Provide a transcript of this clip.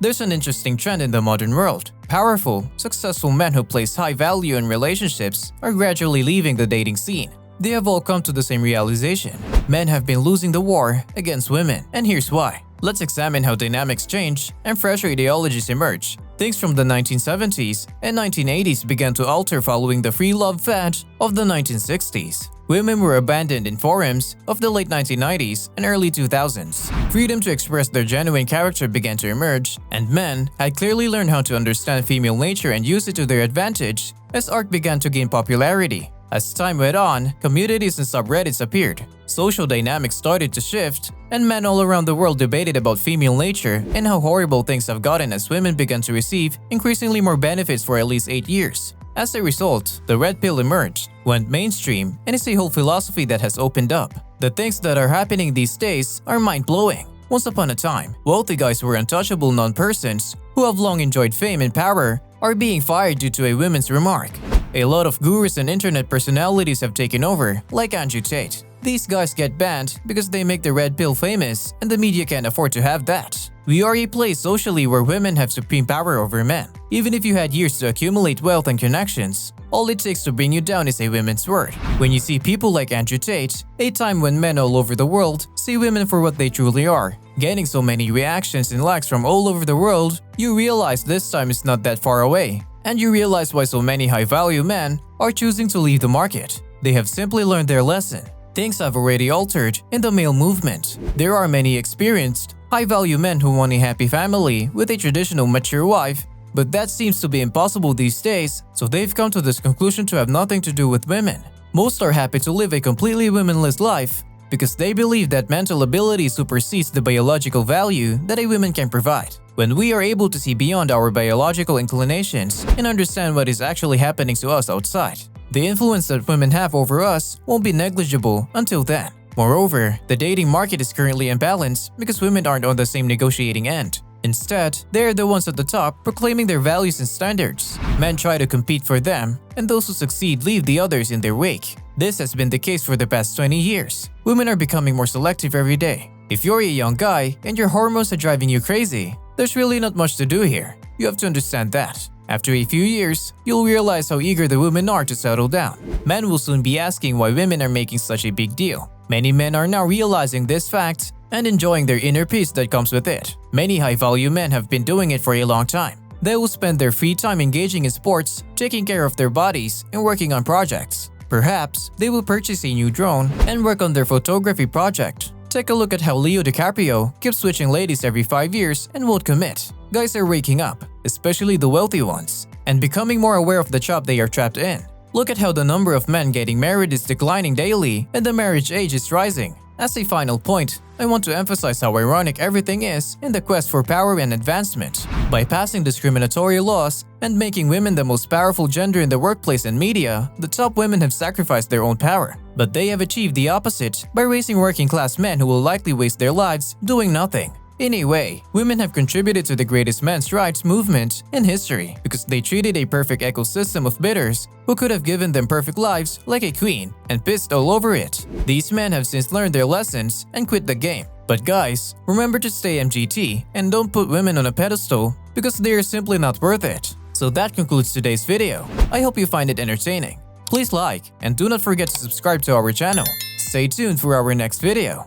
There's an interesting trend in the modern world. Powerful, successful men who place high value in relationships are gradually leaving the dating scene. They have all come to the same realization. Men have been losing the war against women, and here's why. Let's examine how dynamics change and fresh ideologies emerge. Things from the 1970s and 1980s began to alter following the free love fad of the 1960s. Women were abandoned in forums of the late 1990s and early 2000s. Freedom to express their genuine character began to emerge, and men had clearly learned how to understand female nature and use it to their advantage as art began to gain popularity. As time went on, communities and subreddits appeared. Social dynamics started to shift, and men all around the world debated about female nature and how horrible things have gotten as women began to receive increasingly more benefits for at least 8 years. As a result, the red pill emerged, went mainstream, and is a whole philosophy that has opened up. The things that are happening these days are mind-blowing. Once upon a time, wealthy guys were untouchable non-persons who have long enjoyed fame and power are being fired due to a woman's remark. A lot of gurus and internet personalities have taken over, like Andrew Tate. These guys get banned because they make the red pill famous, and the media can't afford to have that. We are a place socially where women have supreme power over men. Even if you had years to accumulate wealth and connections, all it takes to bring you down is a woman's word. When you see people like Andrew Tate, a time when men all over the world see women for what they truly are, getting so many reactions and likes from all over the world, you realize this time is not that far away. And you realize why so many high-value men are choosing to leave the market. They have simply learned their lesson. Things have already altered in the male movement. There are many experienced, high-value men who want a happy family with a traditional mature wife, but that seems to be impossible these days, so they've come to this conclusion to have nothing to do with women. Most are happy to live a completely womanless life because they believe that mental ability supersedes the biological value that a woman can provide. When we are able to see beyond our biological inclinations and understand what is actually happening to us outside, the influence that women have over us won't be negligible until then. Moreover, the dating market is currently imbalanced because women aren't on the same negotiating end. Instead, they're the ones at the top proclaiming their values and standards. Men try to compete for them, and those who succeed leave the others in their wake. This has been the case for the past 20 years. Women are becoming more selective every day. If you're a young guy and your hormones are driving you crazy, there's really not much to do here. You have to understand that. After a few years, you'll realize how eager the women are to settle down. Men will soon be asking why women are making such a big deal. Many men are now realizing this fact and enjoying their inner peace that comes with it. Many high-value men have been doing it for a long time. They will spend their free time engaging in sports, taking care of their bodies, and working on projects. Perhaps they will purchase a new drone and work on their photography project. Take a look at how Leo DiCaprio keeps switching ladies every 5 years and won't commit. Guys are waking up, especially the wealthy ones, and becoming more aware of the trap they are trapped in. Look at how the number of men getting married is declining daily and the marriage age is rising. As a final point, I want to emphasize how ironic everything is in the quest for power and advancement. By passing discriminatory laws and making women the most powerful gender in the workplace and media, the top women have sacrificed their own power. But they have achieved the opposite by raising working-class men who will likely waste their lives doing nothing. In a way, women have contributed to the greatest men's rights movement in history because they treated a perfect ecosystem of bidders who could have given them perfect lives like a queen and pissed all over it. These men have since learned their lessons and quit the game. But guys, remember to stay MGT and don't put women on a pedestal because they are simply not worth it. So that concludes today's video. I hope you find it entertaining. Please like and do not forget to subscribe to our channel. Stay tuned for our next video.